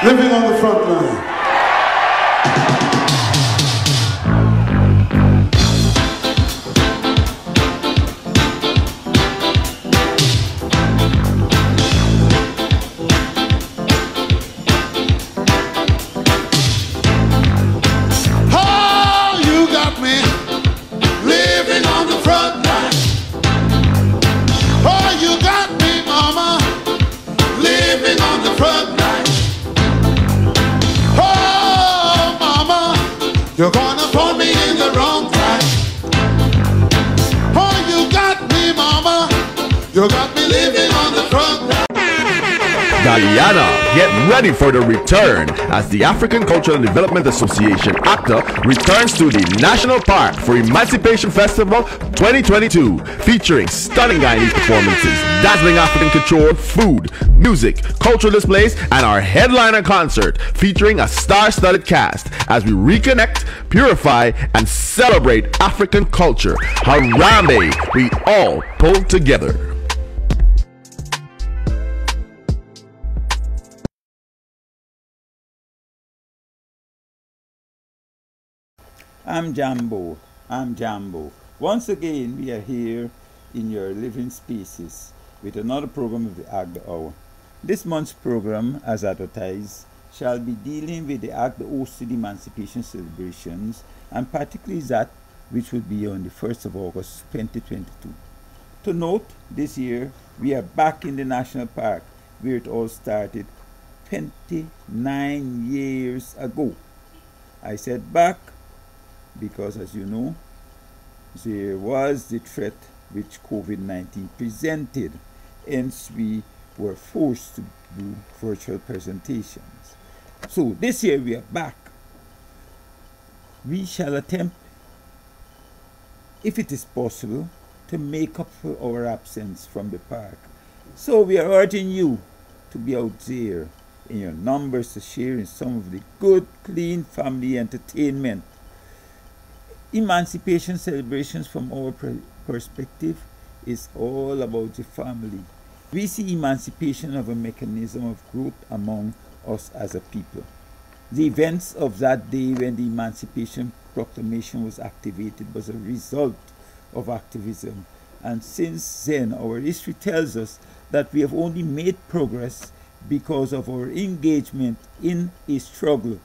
Living on the front line. Oh, you got me living on the front line. Oh, you got me, mama, living on the front line. You're gonna phone me in the wrong time. Oh, you got me, mama. You got me living on the front line. Guyana, get ready for the return as the African Cultural Development Association ACTA returns to the National Park for Emancipation Festival 2022, featuring stunning Guyanese performances, dazzling African couture, food, music, cultural displays, and our headliner concert featuring a star-studded cast as we reconnect, purify, and celebrate African culture. Harambe, we all pull together. I'm Jambo. Once again, we are here in your living spaces with another program of the AGDA Hour. This month's program, as advertised, shall be dealing with the AGDA hosted Emancipation celebrations, and particularly that which will be on the 1st of August 2022. To note, this year we are back in the National Park where it all started 29 years ago. I said back because, as you know, there was the threat which COVID-19 presented. Hence, we were forced to do virtual presentations. So this year we are back. We shall attempt, if it is possible, to make up for our absence from the park. So we are urging you to be out there in your numbers to share in some of the good, clean family entertainment. Emancipation celebrations from our perspective is all about the family. We see emancipation as a mechanism of growth among us as a people. The events of that day when the Emancipation Proclamation was activated was a result of activism, and since then our history tells us that we have only made progress because of our engagement in a struggle.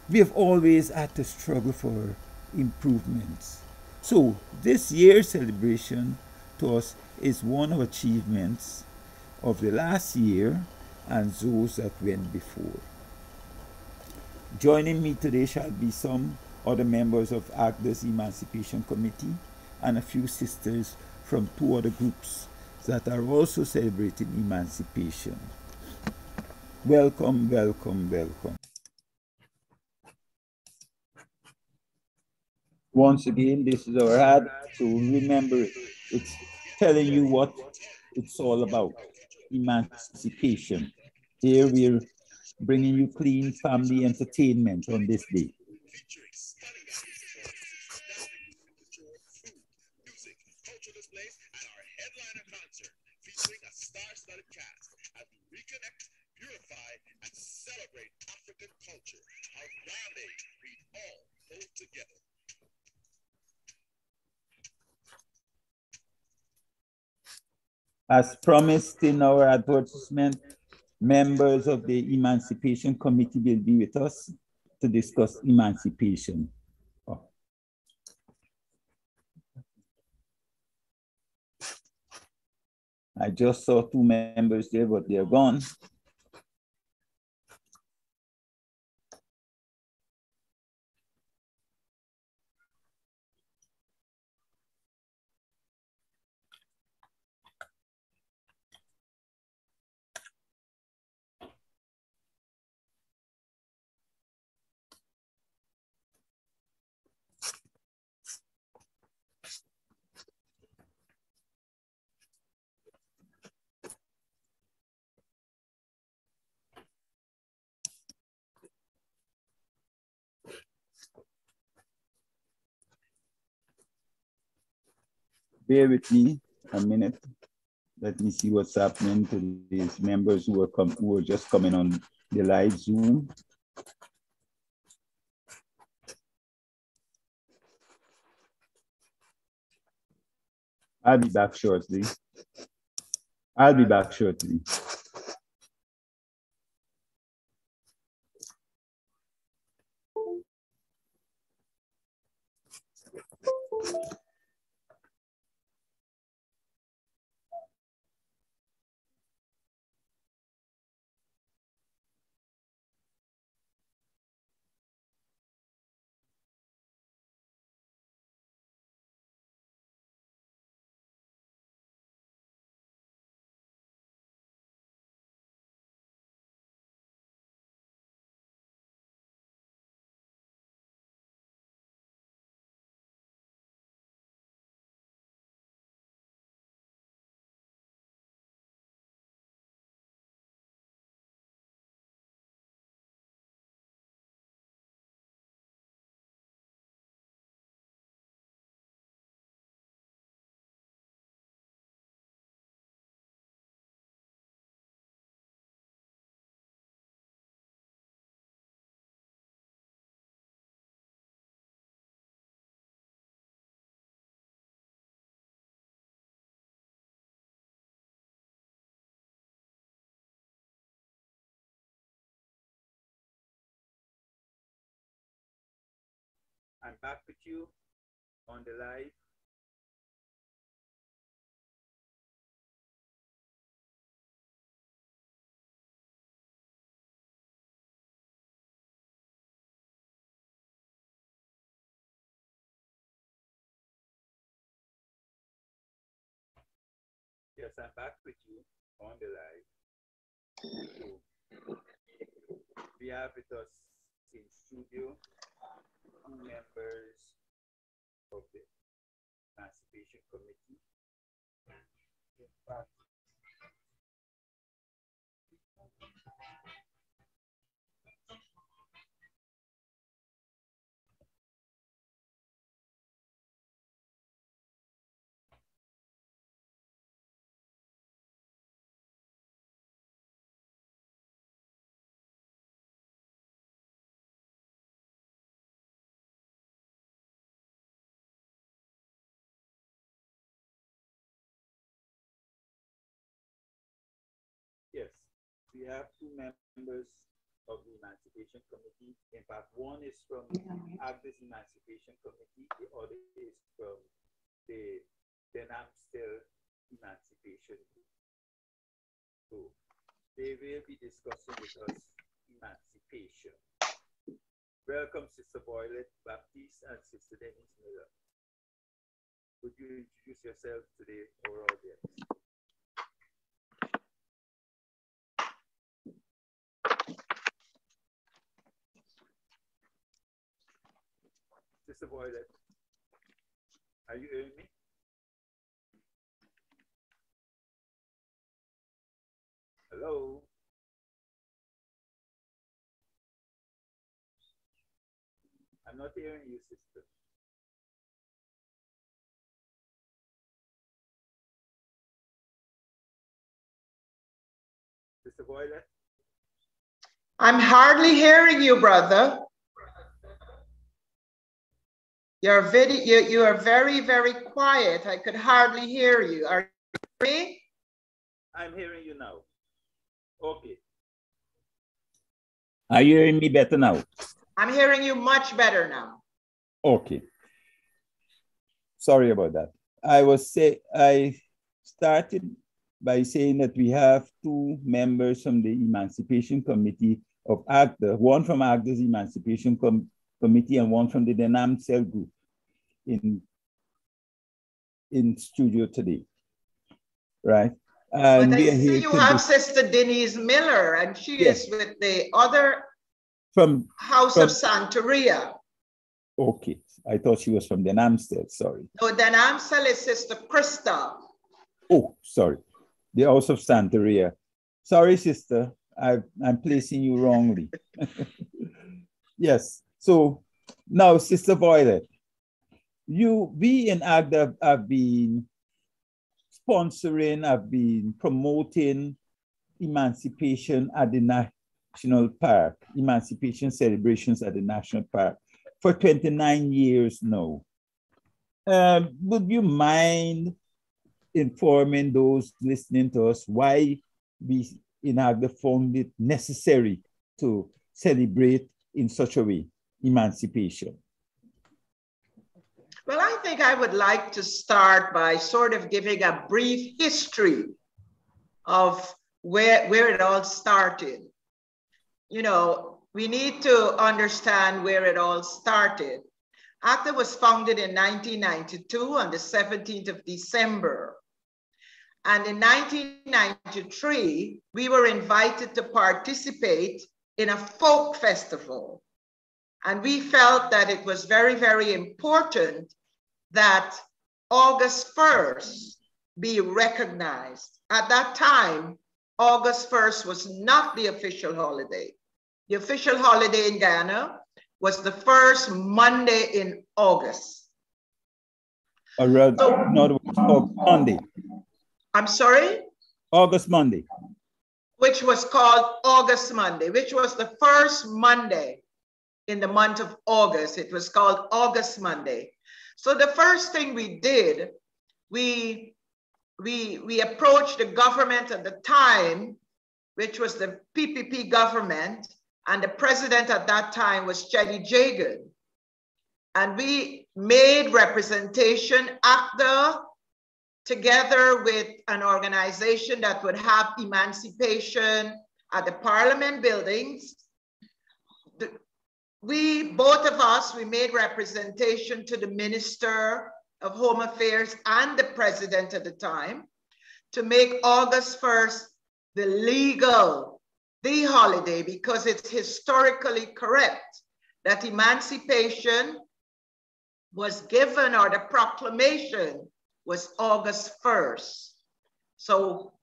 We have always had to struggle for improvements. So this year's celebration to us is one of achievements of the last year and those that went before. Joining me today shall be some other members of AGDA's Emancipation Committee and a few sisters from two other groups that are also celebrating emancipation. Welcome, welcome, welcome. Once again, this is our ad, so remember it. It's telling you what it's all about, emancipation. Here we're bringing you clean family entertainment on this day. As promised in our advertisement, members of the Emancipation Committee will be with us to discuss emancipation. Oh. I just saw two members there, but they're gone. Bear with me a minute. Let me see what's happening to these members who are just coming on the live Zoom. I'll be back shortly. I'm back with you on the live. Yes, I'm back with you on the live. So, we have with us in studio 2 members of the Emancipation Committee. In fact, yes, we have 2 members of the Emancipation Committee. In fact, one is from Agda's Emancipation Committee, the other is from the Denamstel Emancipation Group. So they will be discussing with us emancipation. Welcome, Sister Boylet Baptiste and Sister Denise Miller. Would you introduce yourself to the oral audience? Sister Boylet, are you hearing me? Hello? I'm not hearing you, sister. Sister Boylet? I'm hardly hearing you, brother. You are very, very quiet. I could hardly hear you. Are you hearing me? I'm hearing you now. Okay. Are you hearing me better now? I'm hearing you much better now. Okay. Sorry about that. I started by saying that we have 2 members from the Emancipation Committee of AGDA, one from AGDA's Emancipation Committee and one from the Denamstel Group in studio today, right? And but we I are see here you to have Sister Denise Miller, and she is with the other House of Santeria. Okay, I thought she was from Denamstel, sorry. No, Denamstel is Sister Krista. Oh, sorry, the House of Santeria. Sorry, sister, I'm placing you wrongly. Yes, so now, Sister Boylet, we in AGDA have been sponsoring, have been promoting emancipation at the National Park, emancipation celebrations at the National Park for 29 years now. Would you mind informing those listening to us why we in AGDA found it necessary to celebrate in such a way emancipation? Well, I think I would like to start by sort of giving a brief history of where it all started. You know, we need to understand where it all started. ACTA was founded in 1992 on the 17th of December. And in 1993, we were invited to participate in a folk festival. And we felt that it was very, very important that August 1st be recognized. At that time, August 1st was not the official holiday. The official holiday in Ghana was the first Monday in August. August Monday. I'm sorry? August Monday. Which was called August Monday, which was the first Monday in the month of August. It was called August Monday. So the first thing we did, we approached the government at the time, which was the PPP government, and the president at that time was Cheddi Jagan. And we made representation ACDA together with an organization that would have emancipation at the parliament buildings. Both of us, we made representation to the Minister of Home Affairs and the president at the time to make August 1st the holiday, because it's historically correct that emancipation was given, or the proclamation was August 1st. So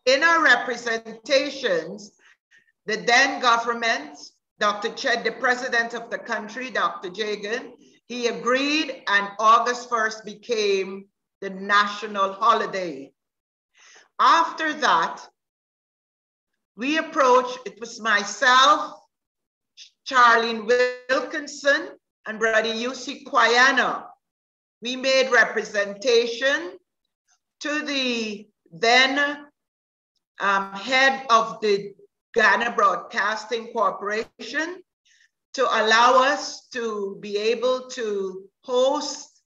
in our representations, the then government, Dr. Ched, the president of the country, Dr. Jagan, he agreed, and August 1st became the national holiday. After that, we approached, it was myself, Charlene Wilkinson, and Brother Yussi Kwayana. We made representation to the then head of the Ghana Broadcasting Corporation to allow us to be able to host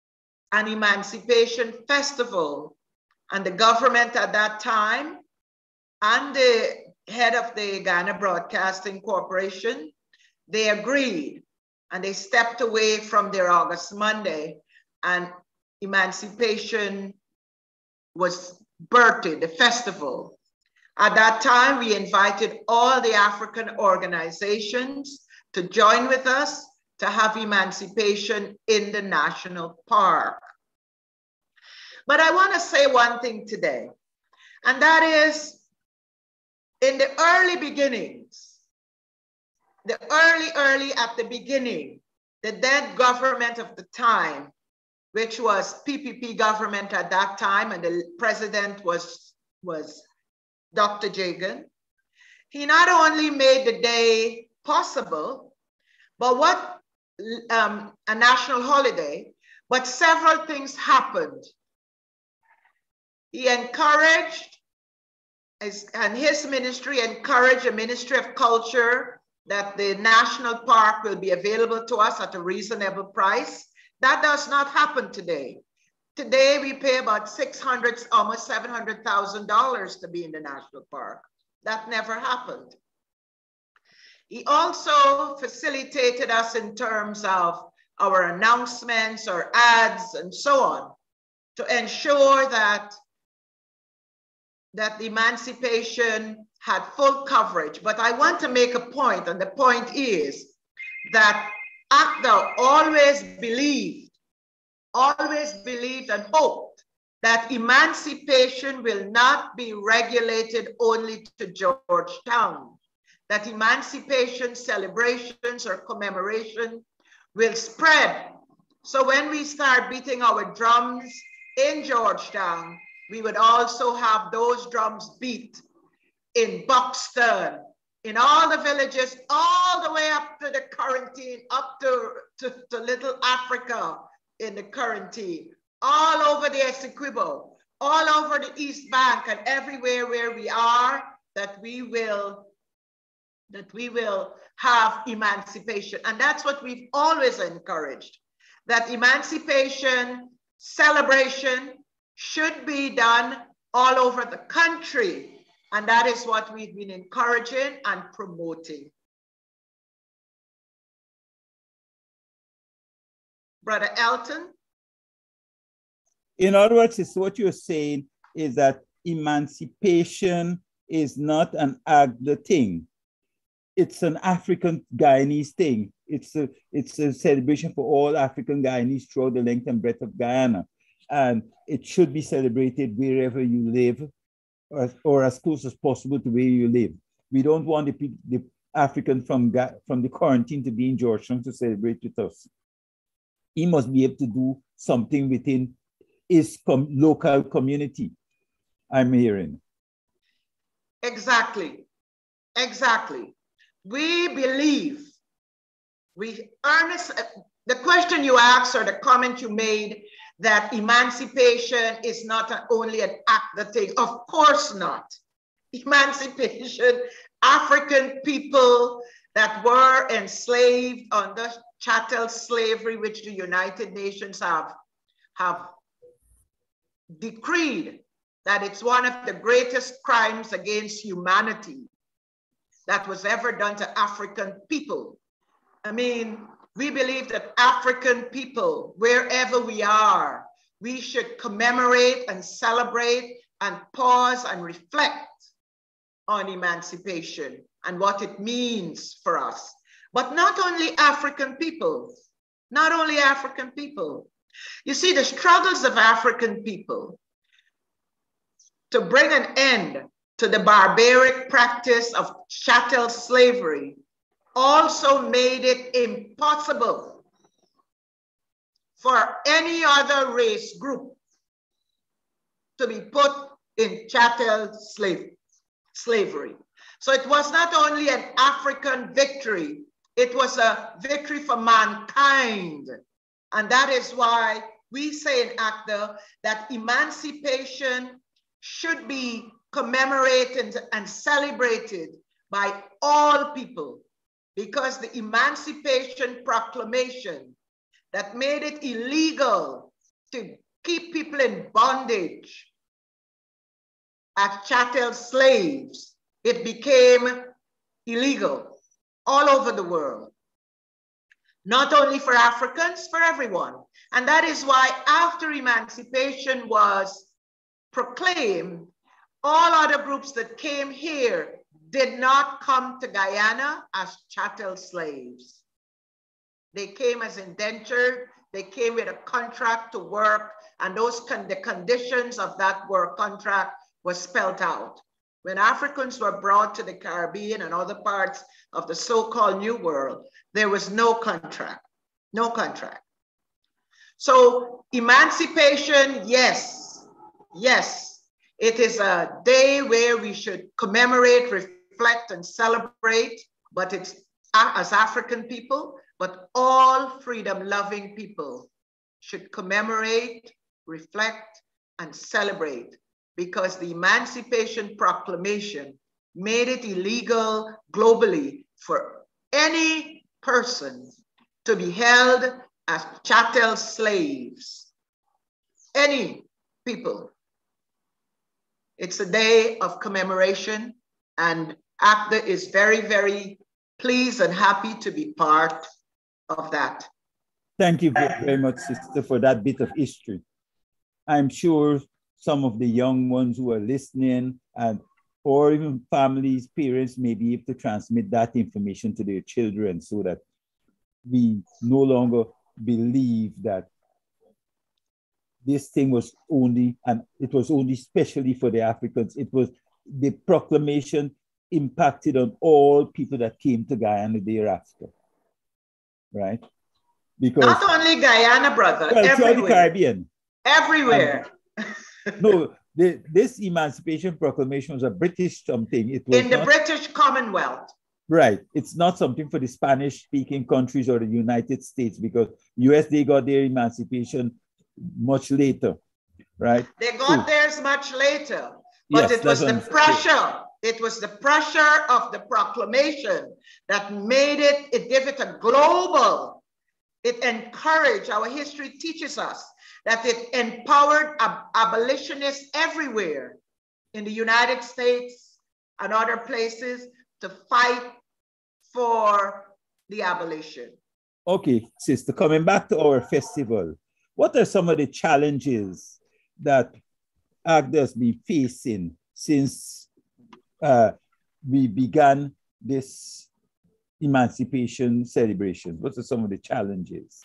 an emancipation festival. And the government at that time and the head of the Ghana Broadcasting Corporation, they agreed, and they stepped away from their August Monday, and emancipation was birthed, the festival. At that time, we invited all the African organizations to join with us to have emancipation in the national park. But I want to say one thing today, and that is, in the early beginnings, early at the beginning, the then government of the time, which was PPP government at that time, and the president was Dr. Jagan, he not only made the day possible, but a national holiday, but several things happened. He encouraged, and his ministry encouraged the Ministry of Culture that the national park will be available to us at a reasonable price. That does not happen today. Today, we pay about $600,000, almost $700,000 to be in the national park. That never happened. He also facilitated us in terms of our announcements or ads and so on to ensure that the emancipation had full coverage. But I want to make a point, and the point is that ACDA always believed and hoped that emancipation will not be regulated only to Georgetown, that emancipation celebrations or commemoration will spread. So when we start beating our drums in Georgetown, we would also have those drums beat in Buxton, in all the villages, all the way up to the quarantine, up to Little Africa in the quarantine, all over the Essequibo, all over the East Bank, and everywhere where we are, that we will have emancipation. And that's what we've always encouraged, that emancipation, celebration should be done all over the country. And that is what we've been encouraging and promoting. Brother Elton? In other words, it's what you're saying is that emancipation is not an Agda thing. It's an African Guyanese thing. It's a celebration for all African Guyanese throughout the length and breadth of Guyana. And it should be celebrated wherever you live, or as close as possible to where you live. We don't want the African from the quarantine to be in Georgetown to celebrate with us. He must be able to do something within his local community, I'm hearing. Exactly, exactly. We believe, the question you asked or the comment you made, that emancipation is not only an act thing. Of course not. Emancipation, African people that were enslaved under chattel slavery, which the United Nations have decreed that it's one of the greatest crimes against humanity that was ever done to African people. I mean, we believe that African people, wherever we are, we should commemorate and celebrate and pause and reflect on emancipation and what it means for us. But not only African people, not only African people. You see, the struggles of African people to bring an end to the barbaric practice of chattel slavery also made it impossible for any other race group to be put in chattel slavery. So it was not only an African victory, it was a victory for mankind. And that is why we say in ACDA that emancipation should be commemorated and celebrated by all people, because the Emancipation Proclamation that made it illegal to keep people in bondage as chattel slaves, it became illegal all over the world. Not only for Africans, for everyone. And that is why after emancipation was proclaimed, all other groups that came here did not come to Guyana as chattel slaves. They came as indentured, they came with a contract to work, and the conditions of that work contract was spelled out. When Africans were brought to the Caribbean and other parts of the so-called New World, there was no contract, no contract. So emancipation, yes, yes, it is a day where we should commemorate, reflect, and celebrate, but it's as African people, but all freedom-loving people should commemorate, reflect, and celebrate, because the Emancipation Proclamation made it illegal globally for any person to be held as chattel slaves. Any people. It's a day of commemoration, and ACDA is very, very pleased and happy to be part of that. Thank you very much, sister, for that bit of history. I'm sure some of the young ones who are listening, and or even families, parents may be able to transmit that information to their children, so that we no longer believe that this thing was only, and it was only specially for the Africans. It was, the proclamation impacted on all people that came to Guyana thereafter, right? Because not only Guyana, brother, well, everywhere. throughout the Caribbean. Everywhere. No, This Emancipation Proclamation was a British something. It was in the British Commonwealth. Right. It's not something for the Spanish-speaking countries or the United States, because US, they got their emancipation much later, right? They got theirs much later, but yes, it was the pressure. It was the pressure of the proclamation that made it gave it a global, it encouraged, our history teaches us that it empowered abolitionists everywhere in the United States and other places to fight for the abolition. Okay, sister, coming back to our festival, what are some of the challenges that ACDA has been facing since we began this emancipation celebration? What are some of the challenges?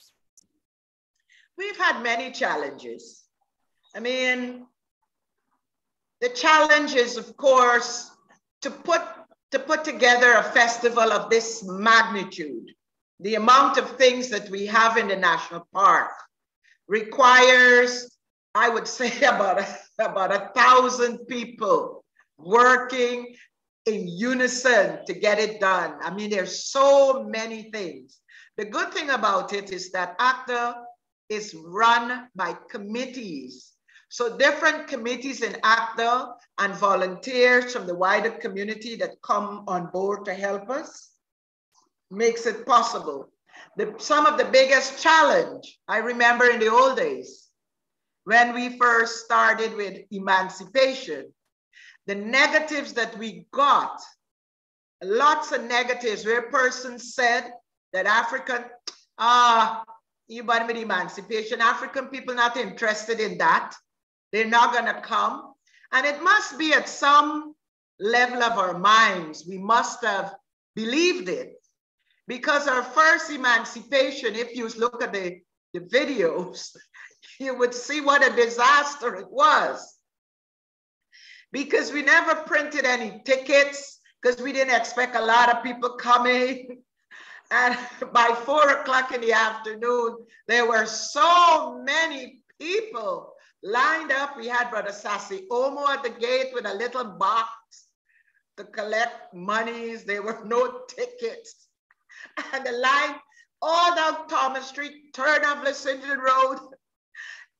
We've had many challenges. I mean, the challenge is, of course, to put together a festival of this magnitude. The amount of things that we have in the national park requires, I would say, about 1,000 people working in unison to get it done. I mean, there's so many things. The good thing about it is that ACDA is run by committees. So different committees in ACDA and volunteers from the wider community that come on board to help us makes it possible. Some of the biggest challenge, I remember in the old days, when we first started with emancipation, the negatives that we got, lots of negatives where persons said that you want with emancipation, African people not interested in that. They're not gonna come. And it must be at some level of our minds, we must have believed it. Because our first emancipation, if you look at the videos, you would see what a disaster it was. Because we never printed any tickets, because we didn't expect a lot of people coming. And by 4 o'clock in the afternoon, there were so many people lined up. We had Brother Sassy Omo at the gate with a little box to collect monies. There were no tickets. And the line all down Thomas Street, turn off Lexington Road.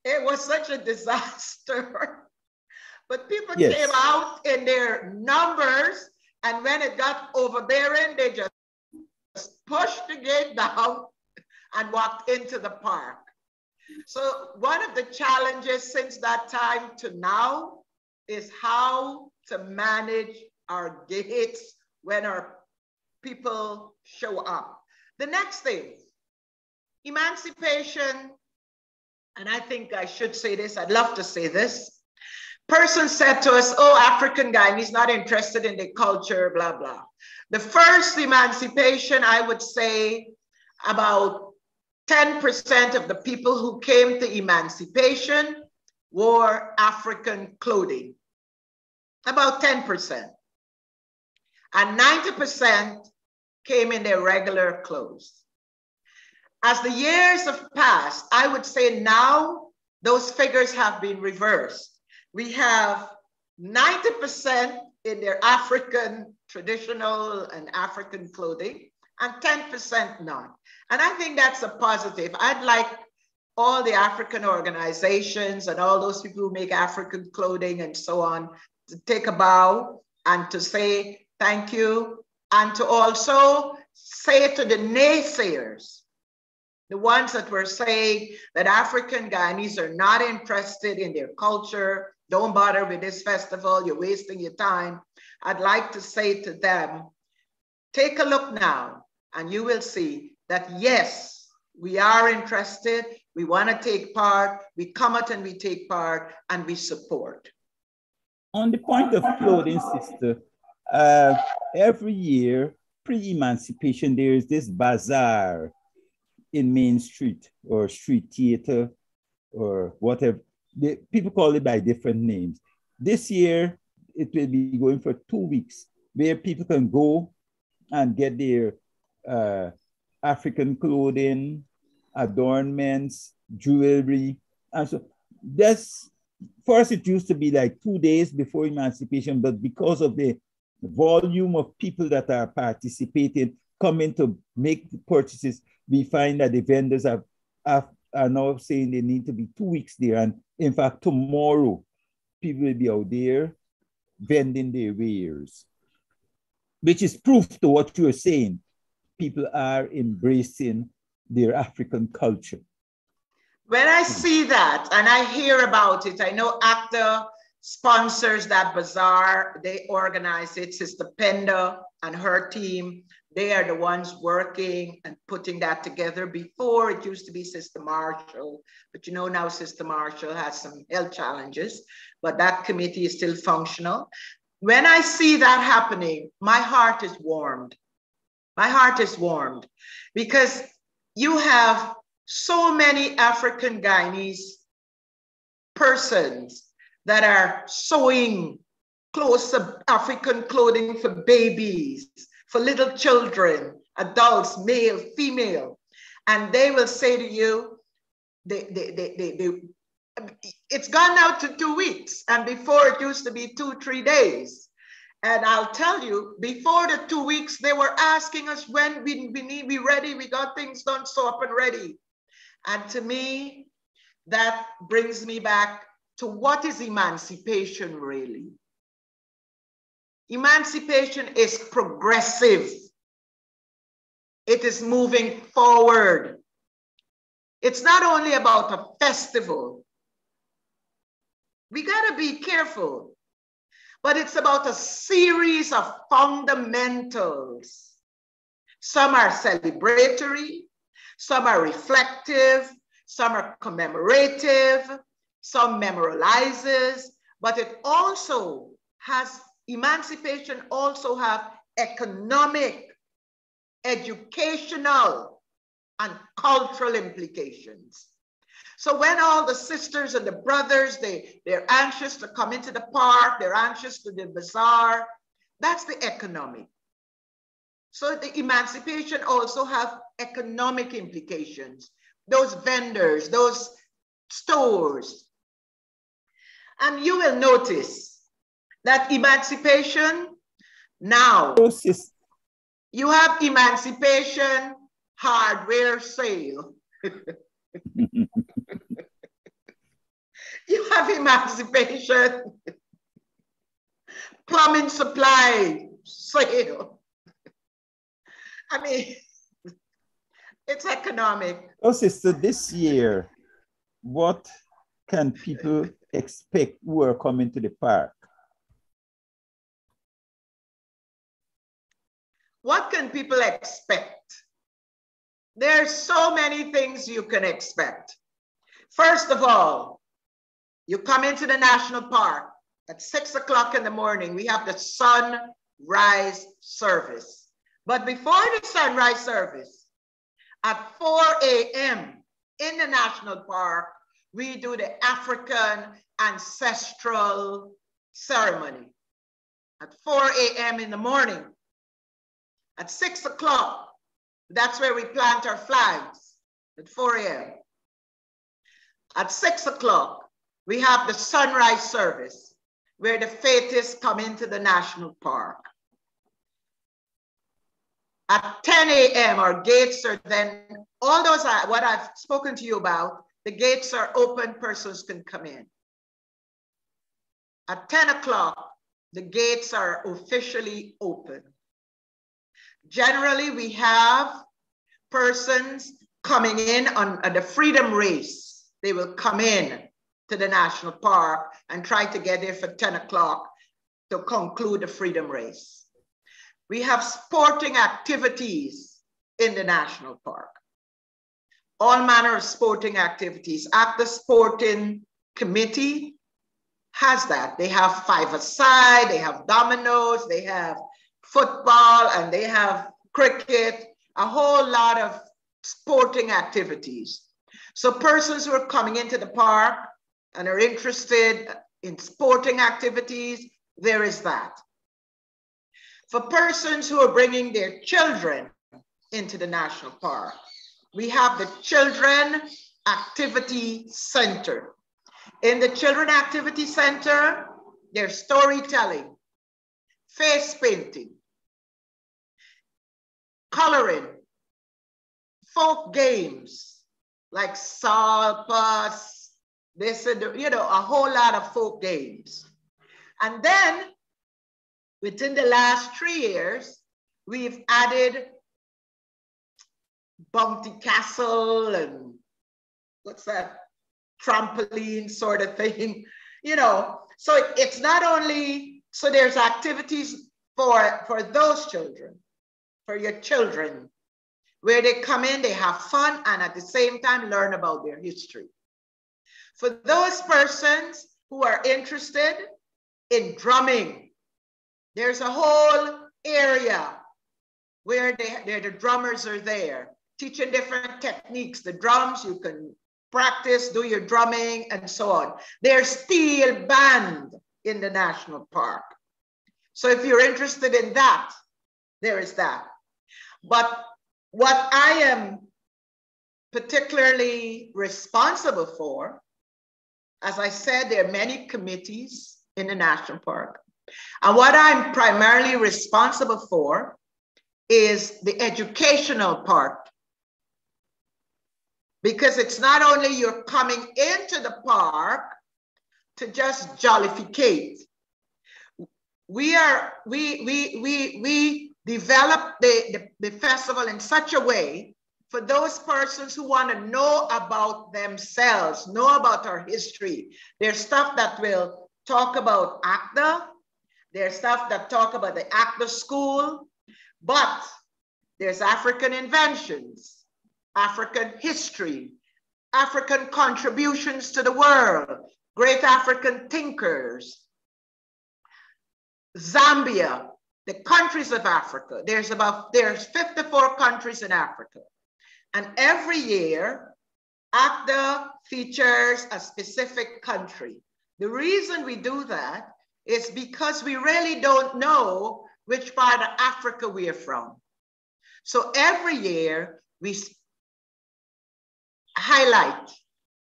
It was such a disaster. But people came out in their numbers, and when it got over there, they just pushed the gate down and walked into the park. So one of the challenges since that time to now is how to manage our gates when our people show up. The next thing, emancipation, and I think I should say this, I'd love to say this. Person said to us, oh, African guy, he's not interested in the culture, blah, blah. The first emancipation, I would say about 10% of the people who came to emancipation wore African clothing, about 10%. And 90% came in their regular clothes. As the years have passed, I would say now those figures have been reversed. We have 90% in their African traditional and African clothing and 10% not. And I think that's a positive. I'd like all the African organizations and all those people who make African clothing and so on to take a bow and to say thank you, and to also say to the naysayers, the ones that were saying that African Guyanese are not interested in their culture, don't bother with this festival, you're wasting your time. I'd like to say to them, take a look now and you will see that yes, we are interested, we want to take part, we come out and we take part and we support. On the point of clothing, sister, every year, pre-emancipation, there is this bazaar in Main Street or street theater or whatever. People call it by different names. This year, it will be going for 2 weeks where people can go and get their African clothing, adornments, jewelry. And so first it used to be like 2 days before emancipation, but because of the volume of people that are participating, coming to make purchases, we find that the vendors are now saying they need to be 2 weeks there. And in fact, tomorrow, people will be out there vending their wares, which is proof to what you're saying. People are embracing their African culture. When I see that and I hear about it, I know ACTA sponsors that bazaar. They organize it. Sister Penda and her team, they are the ones working and putting that together. Before, it used to be Sister Marshall, but you know now Sister Marshall has some health challenges, but that committee is still functional. When I see that happening, my heart is warmed. My heart is warmed because you have so many African Guyanese persons that are sewing clothes, African clothing for babies, for little children, adults, male, female. And they will say to you, it's gone now to 2 weeks. And before it used to be 2-3 days. And I'll tell you, before the 2 weeks, they were asking us when we need to be ready. We got things done, so up and ready. And to me, that brings me back to what is emancipation really? Emancipation is progressive. It is moving forward. It's not only about a festival. We gotta be careful, but it's about a series of fundamentals. Some are celebratory, some are reflective, some are commemorative, some memorializes, but it also has, emancipation also have economic, educational, and cultural implications. So when all the sisters and the brothers, they're anxious to come into the park, they're anxious to the bazaar, that's the economic. So the emancipation also have economic implications. Those vendors, those stores. And you will notice that emancipation now, you have emancipation hardware sale. You have emancipation plumbing supply sale. I mean, it's economic. Oh, sister, this year, what can people expect who are coming to the park? What can people expect? There's so many things you can expect. First of all, you come into the national park at 6 o'clock in the morning. We have the sunrise service. But before the sunrise service, at 4 a.m. in the national park, we do the African ancestral ceremony at 4 a.m. in the morning. At 6 o'clock, that's where we plant our flags at 4 a.m. At 6 o'clock, we have the sunrise service where the Faiths come into the national park. At 10 a.m., our gates are then, all those are what I've spoken to you about, the gates are open, persons can come in. At 10 o'clock, the gates are officially open. Generally, we have persons coming in on the freedom race. They will come in to the national park and try to get there for 10 o'clock to conclude the freedom race. We have sporting activities in the national park. All manner of sporting activities. ACTA Sporting Committee has that. They have five-a-side, they have dominoes, they have football, and they have cricket, a whole lot of sporting activities. So persons who are coming into the park and are interested in sporting activities, there is that. For persons who are bringing their children into the national park, we have the Children Activity Center. In the Children Activity Center, there's storytelling, face painting, coloring, folk games like salpas, this and a whole lot of folk games. And then within the last 3 years, we've added Bounty Castle and what's that? Trampoline sort of thing, So it's not only, so there's activities for those children, for your children, where they come in, they have fun, and at the same time learn about their history. For those persons who are interested in drumming, there's a whole area where the drummers are there, teaching different techniques. The drums, you can practice, do your drumming, and so on. There's steel band in the national park. So if you're interested in that, there is that. But what I am particularly responsible for, as I said, there are many committees in the national park. And what I'm primarily responsible for is the educational part. Because it's not only you're coming into the park to just jollificate. We develop the festival in such a way for those persons who want to know about themselves, know about our history. There's stuff that will talk about ACDA. There's stuff that talk about the ACDA school, but there's African inventions, African history, African contributions to the world, great African thinkers, Zambia, the countries of Africa. There's 54 countries in Africa. And every year, ACDA features a specific country. The reason we do that is because we really don't know which part of Africa we are from. So every year, we highlight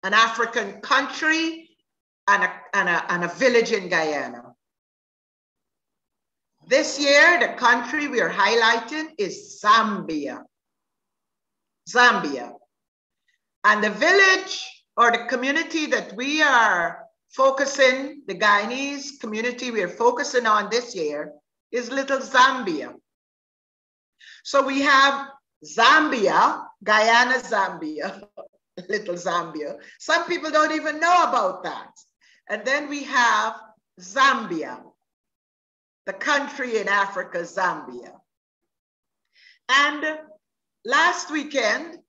an African country and a village in Guyana. This year, the country we are highlighting is Zambia. Zambia. And the village or the community that we are focusing, the Guyanese community we are focusing on this year is Little Zambia. So we have Zambia, Guyana, Zambia, Little Zambia. Some people don't even know about that. And then we have Zambia, the country in Africa, Zambia. And last weekend,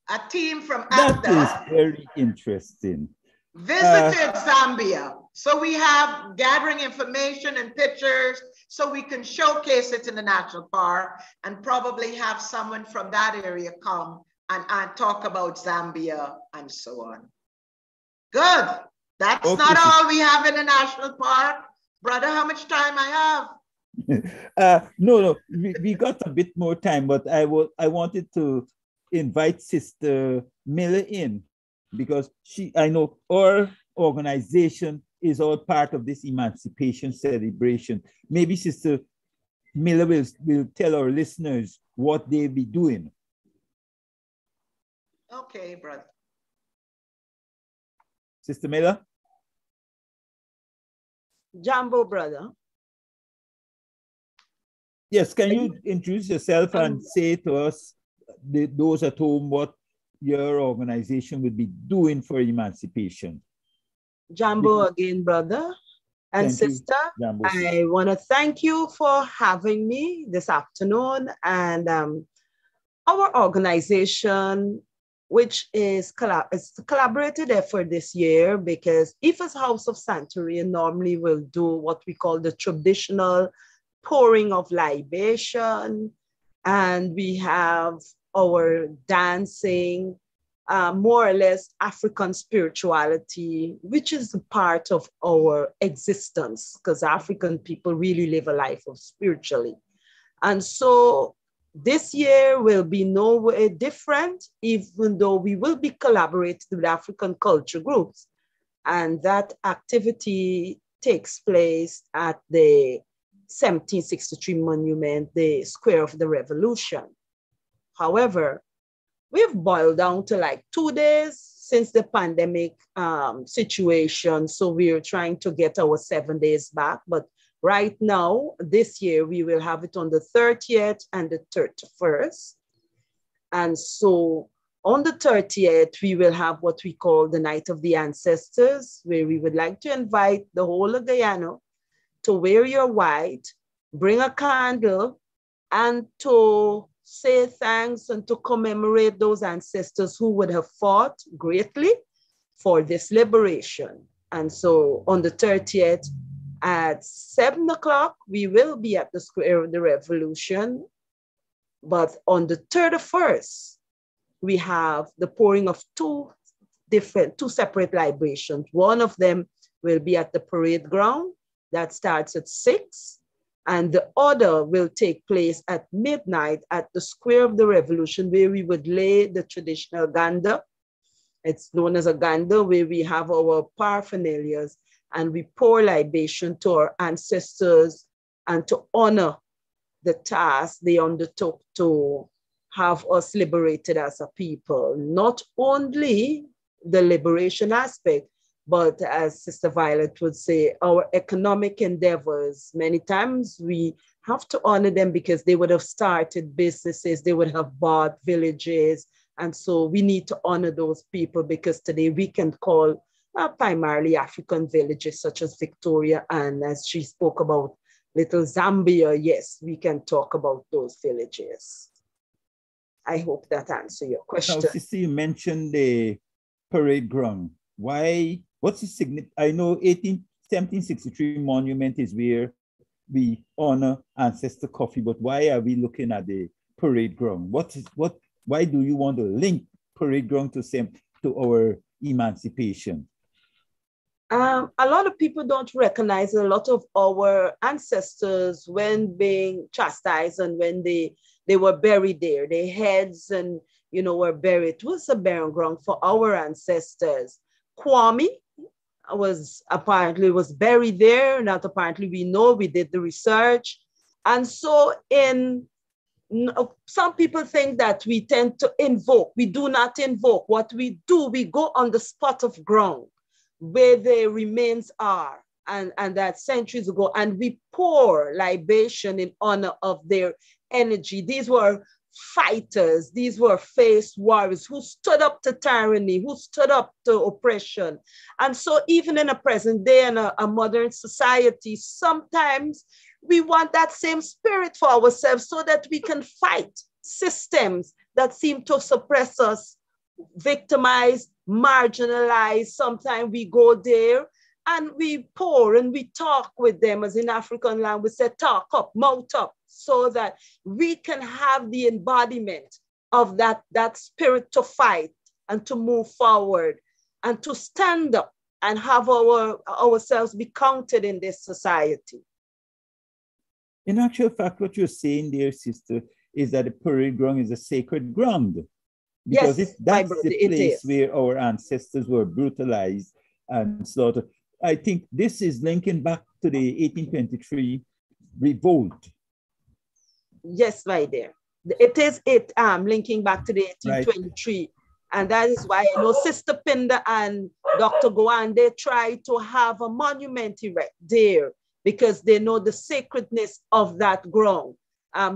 a team from ACDA. That is very interesting. Visited Zambia. So we have gathering information and pictures so we can showcase it in the national park and probably have someone from that area come and talk about Zambia and so on. Good. That's okay. Not all we have in the national park. Brother, how much time I have? No, we got a bit more time, but I wanted to invite Sister Miller in because I know our organization is all part of this emancipation celebration. Maybe Sister Miller will tell our listeners what they'll be doing. Okay, brother. Sister Miller? Jambo, brother. Yes, can you introduce yourself and say to us, those at home, what your organization would be doing for emancipation? Jambo again, brother and sister. I want to thank you for having me this afternoon. And our organization, which is a collaborated effort this year, because IFA's House of Santeria normally will do what we call the traditional pouring of libation, and we have our dancing, more or less African spirituality, which is a part of our existence, because African people really live a life of spiritually. And so this year will be no way different, even though we will be collaborating with African culture groups. And that activity takes place at the 1763 monument, the Square of the Revolution. However, we've boiled down to like 2 days since the pandemic situation. So we're trying to get our 7 days back. But right now, this year, we will have it on the 30th and the 31st. And so on the 30th, we will have what we call the Night of the Ancestors, where we would like to invite the whole of Guyana to wear your white, bring a candle, and to say thanks and to commemorate those ancestors who would have fought greatly for this liberation. And so on the 30th at 7 o'clock, we will be at the Square of the Revolution. But on the 31st, we have the pouring of two separate libations. One of them will be at the parade ground that starts at 6. And the other will take place at midnight at the Square of the Revolution, where we would lay the traditional ganda. It's known as a ganda, where we have our paraphernalias and we pour libation to our ancestors and to honor the task they undertook to have us liberated as a people. Not only the liberation aspect, but as Sister Violet would say, our economic endeavors, many times we have to honor them because they would have started businesses, they would have bought villages. And so we need to honor those people because today we can call primarily African villages such as Victoria. And as she spoke about Little Zambia, yes, we can talk about those villages. I hope that answers your question. Now, Sister, you mentioned the parade ground. Why? What's the significance? I know 1763 monument is where we honor ancestor coffee, but why are we looking at the parade ground? Why do you want to link parade ground to our emancipation? A lot of people don't recognize a lot of our ancestors when being chastised and when they were buried there, their heads and were buried. It was a burial ground for our ancestors. Kwame was buried there. Not apparently, we know, we did the research. And so some people think that we tend to invoke. We do not invoke. What we do, we go on the spot of ground where their remains are, and that centuries ago, and we pour libation in honor of their energy. These were fighters, these were faced warriors who stood up to tyranny, who stood up to oppression. And so even in a present day and a modern society, sometimes we want that same spirit for ourselves so that we can fight systems that seem to suppress us, victimize, marginalize. Sometimes we go there and we pour and we talk with them, as in African language, we say talk up, mouth up, so that we can have the embodiment of that spirit to fight and to move forward and to stand up and have ourselves be counted in this society. In actual fact, what you're saying there, sister, is that the parade ground is a sacred ground. Because yes, if that's the place where our ancestors were brutalized and slaughtered, I think this is linking back to the 1823 revolt. Yes, right there. It is linking back to the 1823. Right. And that is why I know Sister Pinda and Dr. Gowan, they try to have a monument erect there because they know the sacredness of that ground.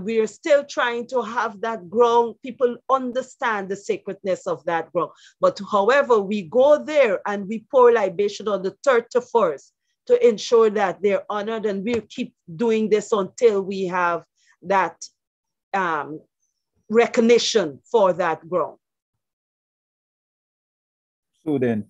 We are still trying to have that ground. People understand the sacredness of that ground. But however, we go there and we pour libation on the 31st to ensure that they're honored, and we'll keep doing this until we have that recognition for that ground. So then,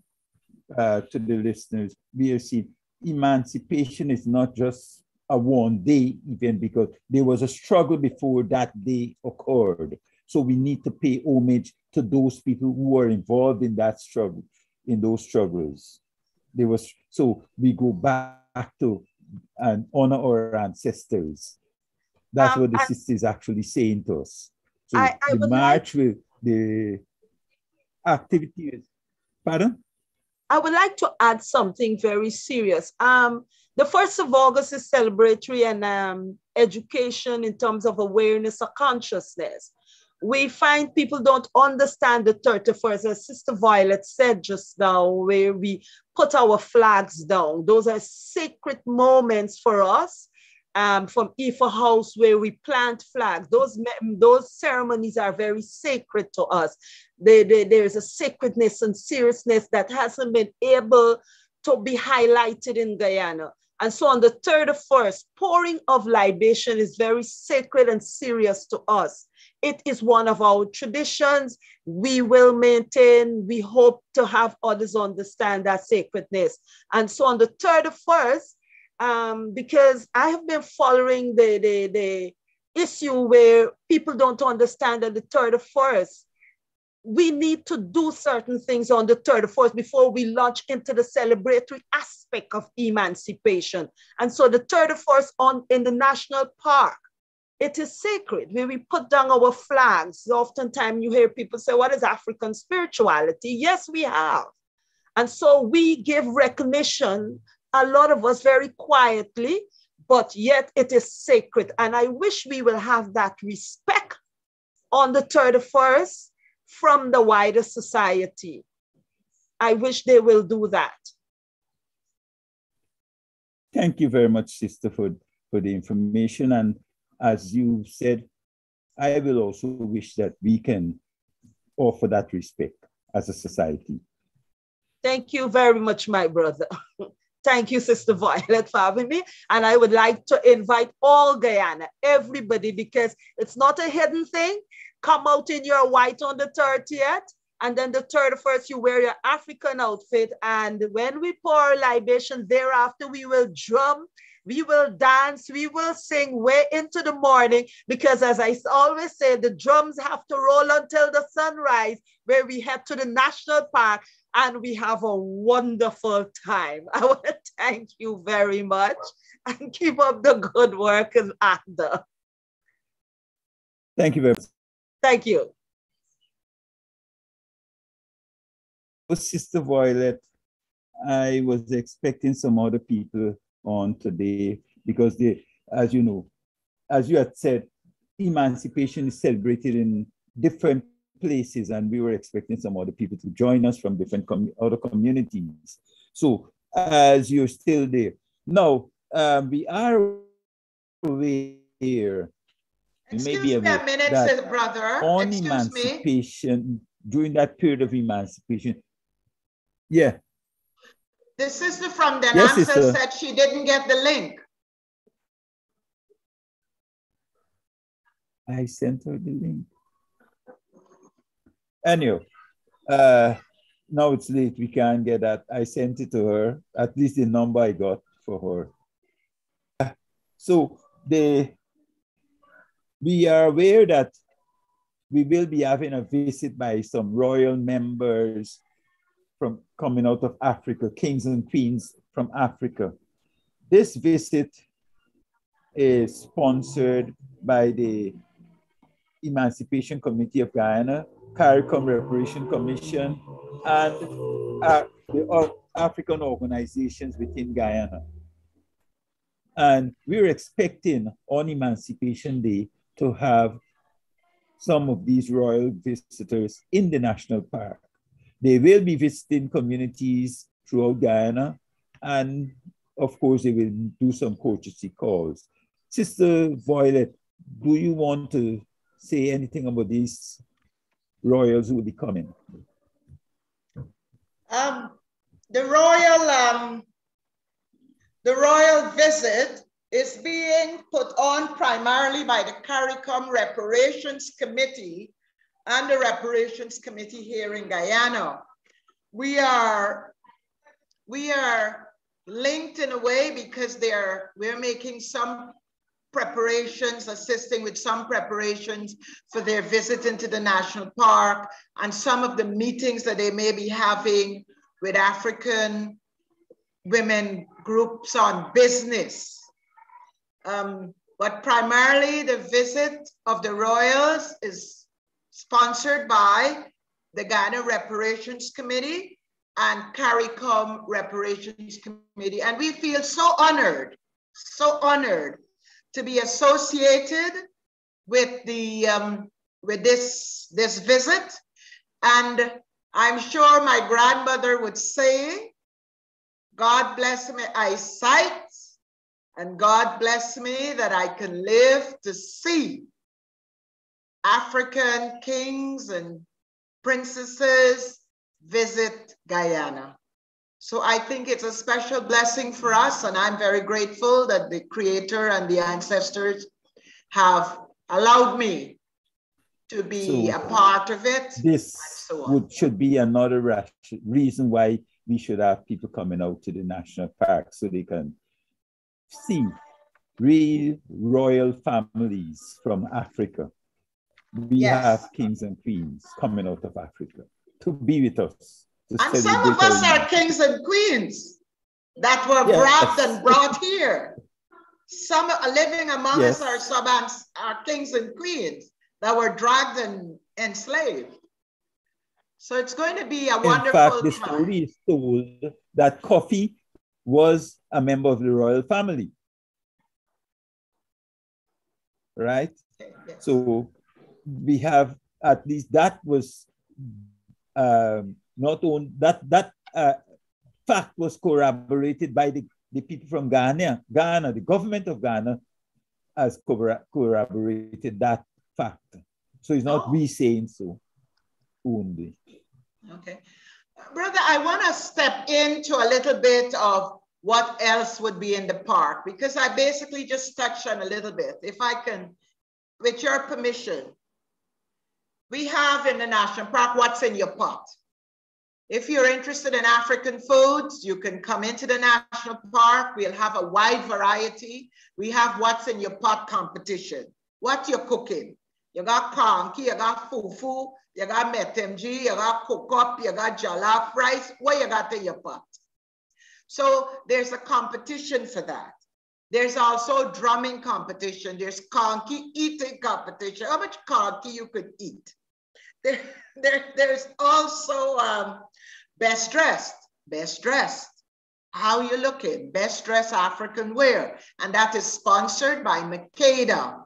to the listeners, we see emancipation is not just a one-day event, because there was a struggle before that day occurred. So we need to pay homage to those people who were involved in that struggle, in those struggles. So we go back to and honor our ancestors. That's what the sister is actually saying to us. So the march with the activity is, pardon? I would like to add something very serious. The 1st of August is celebratory and education in terms of awareness or consciousness. We find people don't understand the 31st, as Sister Violet said just now, where we put our flags down. Those are sacred moments for us. From Ifa House, where we plant flags. Those ceremonies are very sacred to us. There's a sacredness and seriousness that hasn't been able to be highlighted in Guyana. And so on the 31st, pouring of libation is very sacred and serious to us. It is one of our traditions. We will maintain, we hope to have others understand that sacredness. And so on the 31st, because I have been following the issue where people don't understand that the 31st, we need to do certain things on the 31st before we launch into the celebratory aspect of emancipation. And so the 31st in the national park, it is sacred, where we put down our flags. Oftentimes you hear people say, what is African spirituality? Yes, we have. And so we give recognition, a lot of us very quietly, but yet it is sacred. And I wish we will have that respect on the 31st from the wider society. I wish they will do that. Thank you very much, Sister, for the information. And as you said, I will also wish that we can offer that respect as a society. Thank you very much, my brother. Thank you, Sister Violet, for having me. And I would like to invite all Guyana, everybody, because it's not a hidden thing. Come out in your white on the 30th, and then the 31st, you wear your African outfit. And when we pour libation, thereafter, we will drum, we will dance, we will sing way into the morning, because as I always say, the drums have to roll until the sunrise, where we head to the national park and we have a wonderful time. I want to thank you very much and keep up the good work as actor. Thank you very much. Thank you. Sister Violet, I was expecting some other people on today because they, as you know, as you had said, emancipation is celebrated in different places, and we were expecting some other people to join us from different other communities. So as you're still there. Now, we are aware, maybe a minute, brother. On emancipation, during that period of emancipation, yeah. The sister from Denamsa said she didn't get the link. I sent her the link. Anyway, now it's late, we can't get that. I sent it to her, at least the number I got for her. So we are aware that we will be having a visit by some royal members from coming out of Africa, kings and queens from Africa. This visit is sponsored by the Emancipation Committee of Guyana, CARICOM Reparation Commission, and the African organizations within Guyana. And we're expecting on Emancipation Day to have some of these royal visitors in the national park. They will be visiting communities throughout Guyana, and of course, they will do some courtesy calls. Sister Violet, do you want to say anything about these royals who will be coming? The royal visit is being put on primarily by the CARICOM Reparations Committee and the Reparations Committee here in Guyana. We are linked in a way because we're making some preparations, assisting with some preparations for their visit into the national park and some of the meetings that they may be having with African women groups on business. But primarily the visit of the royals is sponsored by the Guyana Reparations Committee and CARICOM Reparations Committee. And we feel so honored to be associated with the with this visit. And I'm sure my grandmother would say, God bless my eyesight, and God bless me that I can live to see African kings and princesses visit Guyana. So I think it's a special blessing for us, and I'm very grateful that the Creator and the ancestors have allowed me to be a part of it. This should be another reason why we should have people coming out to the national park so they can see real royal families from Africa. We have kings and queens coming out of Africa to be with us. And some of us are kings and queens that were grabbed and brought here. Some are living among us are kings and queens that were dragged and enslaved. So it's going to be a wonderful time. In fact, the story is told that Kofi was a member of the royal family. Right? Yes. So we have at least that was not only that fact was corroborated by the people from Ghana, the government of Ghana has corroborated that fact. So it's not we saying so only. Okay. Brother, I want to step into a little bit of what else would be in the park, because I basically just touched on a little bit. If I can, with your permission, we have in the national park what's in your pot. If you're interested in African foods, you can come into the national park. We'll have a wide variety. We have what's in your pot competition. What you're cooking. You got konki, you got fufu, you got metemji, you got cook-up, you got jollof rice. What you got in your pot? So there's a competition for that. There's also drumming competition. There's konki eating competition. How much konki you could eat? There's also best dressed. How you looking? Best dressed African wear. And that is sponsored by Makeda.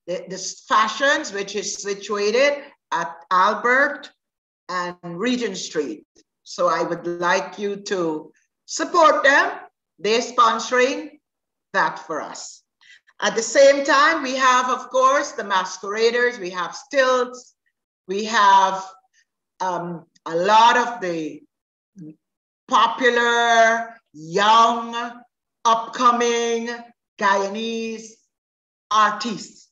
This Fashions, which is situated at Albert and Regent Street. So I would like you to support them. They're sponsoring that for us. At the same time, we have, of course, the masqueraders, we have stilts, we have a lot of the popular, young, upcoming Guyanese artists.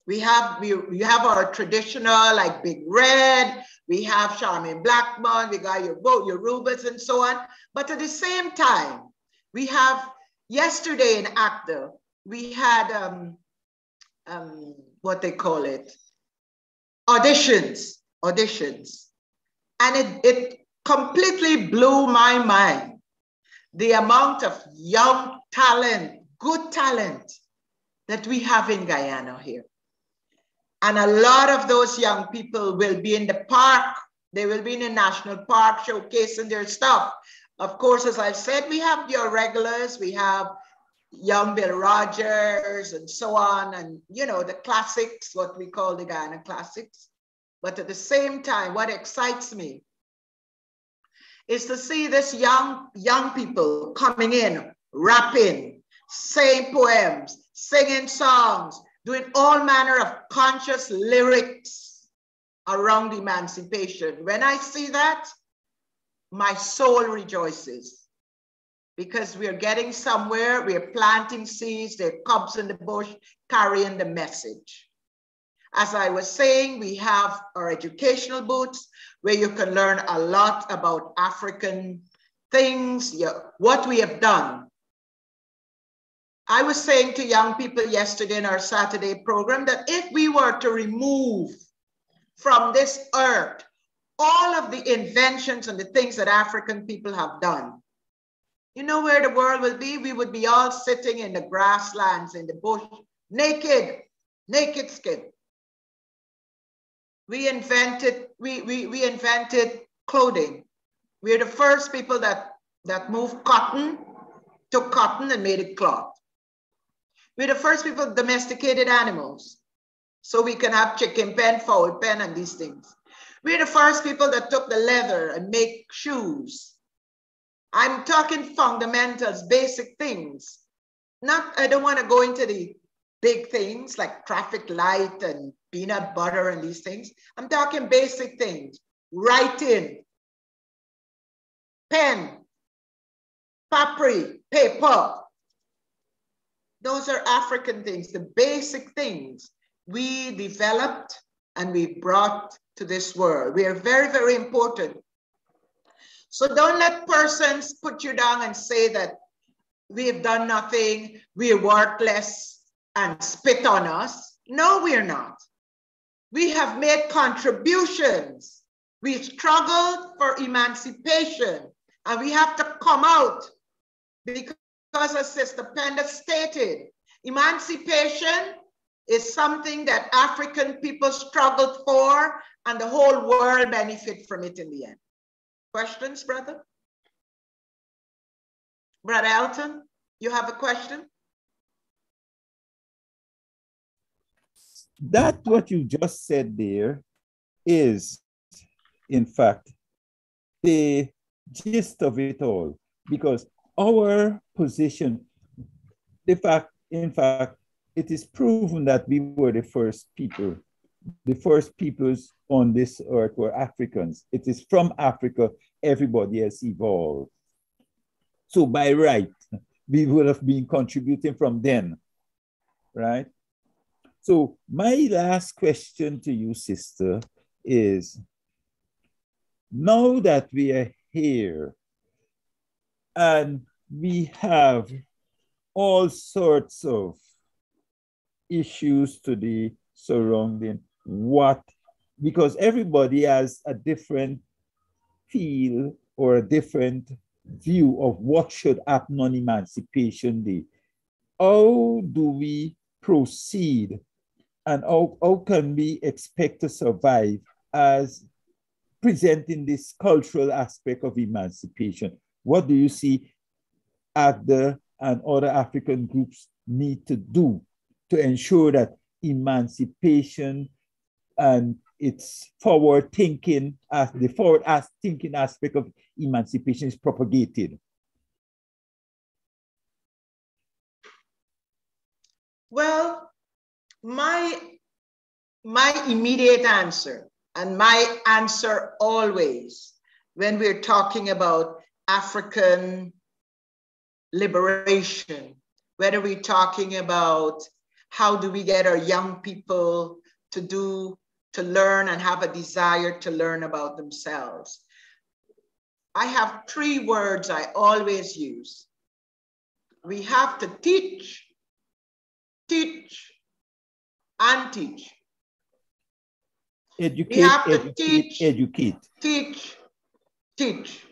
We have our traditional, like Big Red, we have Charmaine Blackmon, we got your Rubas and so on. But at the same time, we have, yesterday in Actor, we had, what they call it, auditions. And it completely blew my mind. The amount of young talent, good talent that we have in Guyana here. And a lot of those young people will be in the park. They will be in the national park showcasing their stuff. Of course, as I've said, we have your regulars. We have young Bill Rogers and so on. And, you know, the classics, what we call the Guyana classics. But at the same time, what excites me is to see this young people coming in, rapping, saying poems, singing songs, doing all manner of conscious lyrics around emancipation. When I see that, my soul rejoices because we're getting somewhere, we're planting seeds, there are cubs in the bush carrying the message. As I was saying, we have our educational booths where you can learn a lot about African things, what we have done. I was saying to young people yesterday in our Saturday program that if we were to remove from this earth all of the inventions and the things that African people have done, you know where the world will be? We would be all sitting in the grasslands, in the bush, naked skin. We invented clothing. We're the first people that moved cotton, took cotton and made it cloth. We're the first people that domesticated animals so we can have chicken pen, fowl pen, and these things. We're the first people that took the leather and make shoes. I'm talking fundamentals, basic things. I don't want to go into the big things like traffic light and peanut butter and these things. I'm talking basic things. Writing, pen, papyri, paper. Those are African things, the basic things we developed and we brought to this world. We are very, very important. So don't let persons put you down and say that we have done nothing, we are worthless, and spit on us. No, we're not. We have made contributions. We've struggled for emancipation, and we have to come out because, as Sister Penda stated, emancipation is something that African people struggled for, and the whole world benefit from it in the end. Questions, brother? Brother Elton, you have a question? That what you just said there is, in fact, the gist of it all, because our position, in fact, it is proven that we were the first people. The first peoples on this earth were Africans. It is from Africa everybody has evolved. So by right, we would have been contributing from then, right? So my last question to you, sister, is now that we are here and we have all sorts of issues to the surrounding because everybody has a different feel or a different view of what should happen on Emancipation Day. How do we proceed and how can we expect to survive as presenting this cultural aspect of emancipation? What do you see AGDA and other African groups need to do to ensure that emancipation and its forward thinking aspect of emancipation is propagated? Well, my immediate answer, and my answer always when we're talking about African liberation, whether we're talking about how do we get our young people to learn and have a desire to learn about themselves. I have 3 words I always use. We have to teach, and teach. Educate, we have to educate. Teach.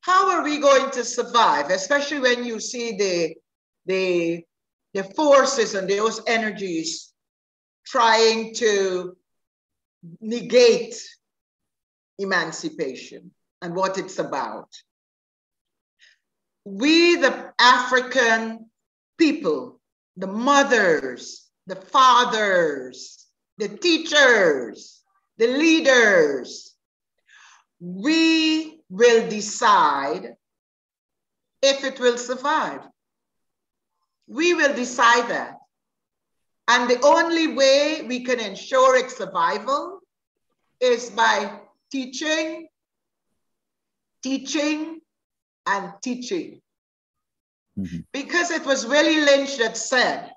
How are we going to survive, especially when you see the forces and those energies trying to negate emancipation and what it's about? We, the African people, the mothers, the fathers, the teachers, the leaders, we will decide if it will survive. We will decide that. And the only way we can ensure its survival is by teaching, and teaching. Mm-hmm. Because it was Willie Lynch that said,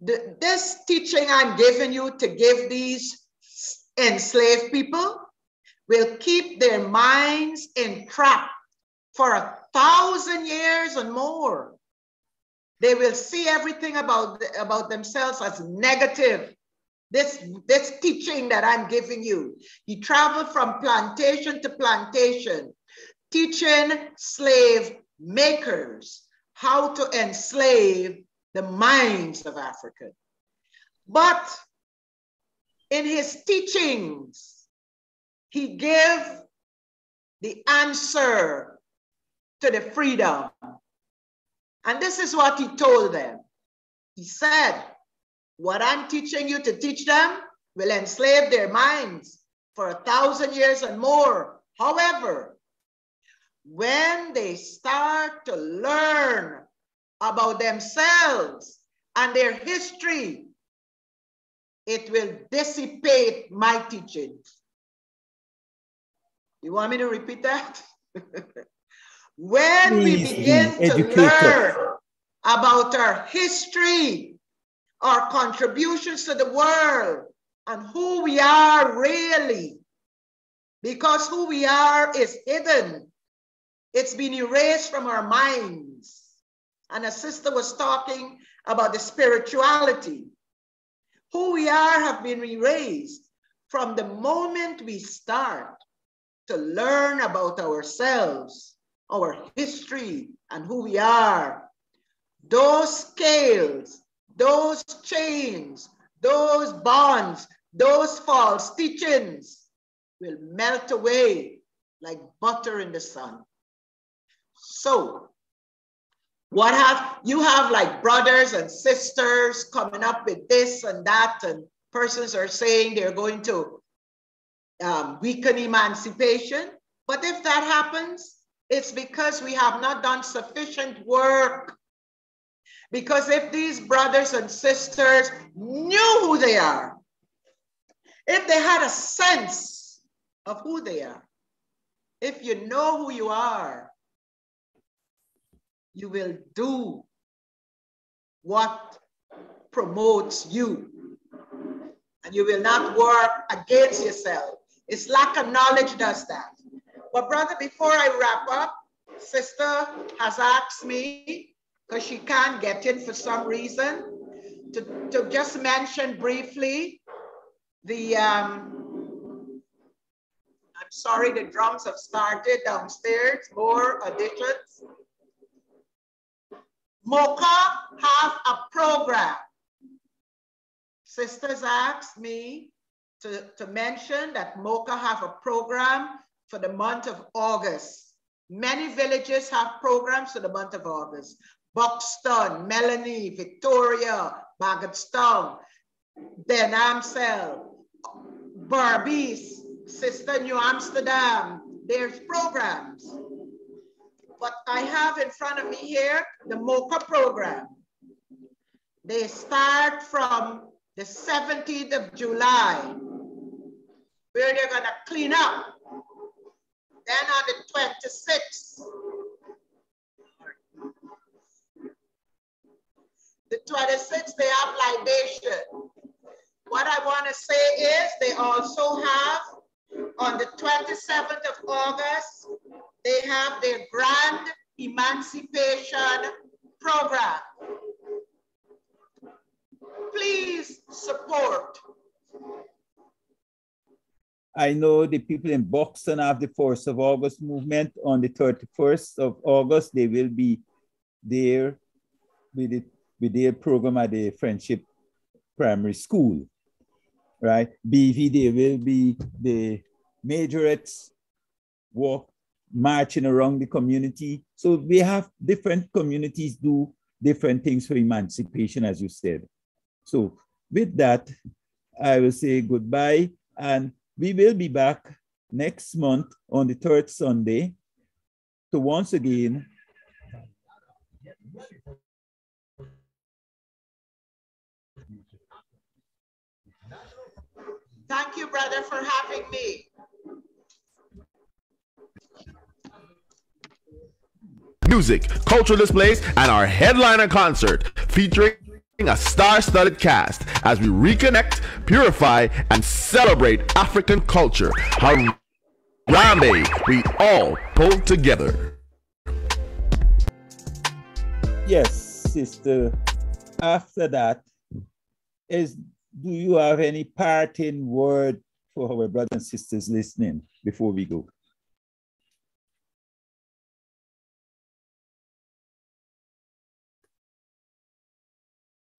this teaching I'm giving you to give these enslaved people will keep their minds entrapped for 1,000 years and more. They will see everything about themselves as negative. This teaching that I'm giving you. He traveled from plantation to plantation, teaching slave makers how to enslave the minds of Africa. But in his teachings, he gave the answer to the freedom. And this is what he told them. He said, what I'm teaching you to teach them will enslave their minds for 1,000 years and more. However, when they start to learn about themselves and their history, it will dissipate my teachings. You want me to repeat that? When we begin to learn about our history, our contributions to the world, and who we are really, because who we are is hidden. It's been erased from our minds. And a sister was talking about the spirituality. Who we are have been erased from the moment we start to learn about ourselves, our history, and who we are. Those scales, those chains, those bonds, those false teachings will melt away like butter in the sun. So, you have like brothers and sisters coming up with this and that, and persons are saying they're going to weaken emancipation. But if that happens, it's because we have not done sufficient work. Because if these brothers and sisters knew who they are, if they had a sense of who they are, if you know who you are, you will do what promotes you. And you will not work against yourself. It's lack of knowledge does that. But brother, before I wrap up, sister has asked me, because she can't get in for some reason, to just mention briefly the, I'm sorry, the drums have started downstairs, more additions. MOCA have a program. Sisters asked me to mention that MOCA have a program for the month of August. Many villages have programs for the month of August. Buxton, Melanie, Victoria, Bagatstown, Denamsel, Berbice, Sister New Amsterdam. There's programs. But I have in front of me here the MOCA program. They start from the 17th of July, where they're gonna clean up. Then on the 26th, they have libation. What I wanna say is they also have, on the 27th of August, they have their Grand Emancipation Program. Please support. I know the people in Buxton have the 1st of August movement. On the 31st of August, they will be there with their program at the Friendship Primary School, right? BV, there will be the majorettes walk, marching around the community. So we have different communities do different things for emancipation, as you said. So with that, I will say goodbye, and we will be back next month on the 3rd Sunday to once again Thank you, brother, for having me. Music, cultural displays, and our headliner concert featuring a star-studded cast as we reconnect, purify, and celebrate African culture. Harambe, we all pull together. Yes, sister. After that, do you have any parting word for our brothers and sisters listening before we go?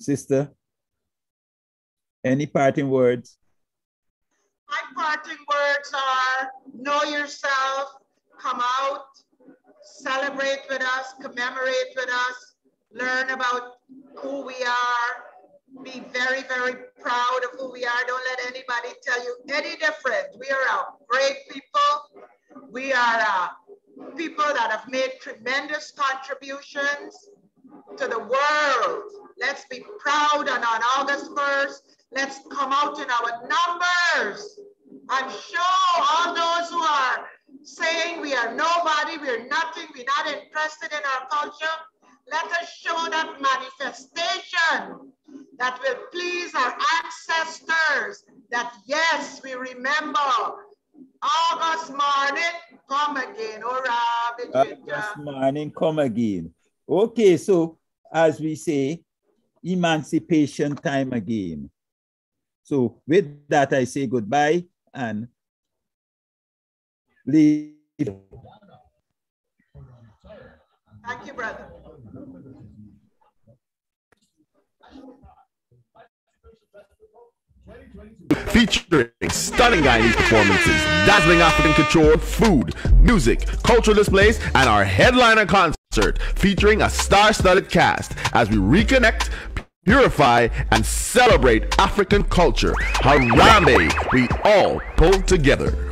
Sister, any parting words? My parting words are, know yourself, come out, celebrate with us, commemorate with us, learn about who we are, be very, very proud of who we are. Don't let anybody tell you any different. We are a great people. We are people that have made tremendous contributions to the world. Let's be proud, and on August 1st, let's come out in our numbers and show all those who are saying we are nobody, we're nothing, we're not interested in our culture. Let us show that manifestation that will please our ancestors, that yes, we remember August morning, come again. August morning, come again. Okay, so as we say, emancipation time again. So with that, I say goodbye and leave. Thank you, brother. Featuring stunning Guyanese performances, dazzling African couture, food, music, cultural displays, and our headliner concert featuring a star-studded cast as we reconnect, purify, and celebrate African culture. Harambe, we all pull together.